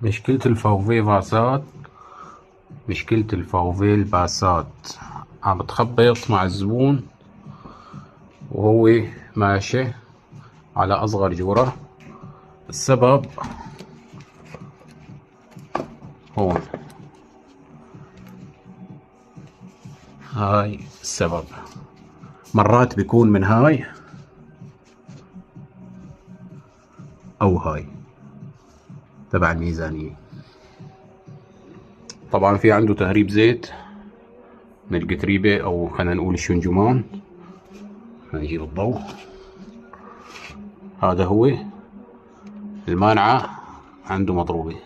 مشكلة الفوفيه الباسات عم بتخبط مع الزبون وهو ماشي على أصغر جورة. السبب هون، هاي السبب. مرات بيكون من هاي أو هاي تبع الميزانية. طبعا في عنده تهريب زيت من القتريبة أو خلينا نقول الشنجمان. نجيب الضوء. هذا هو المانعة عنده مضروبة.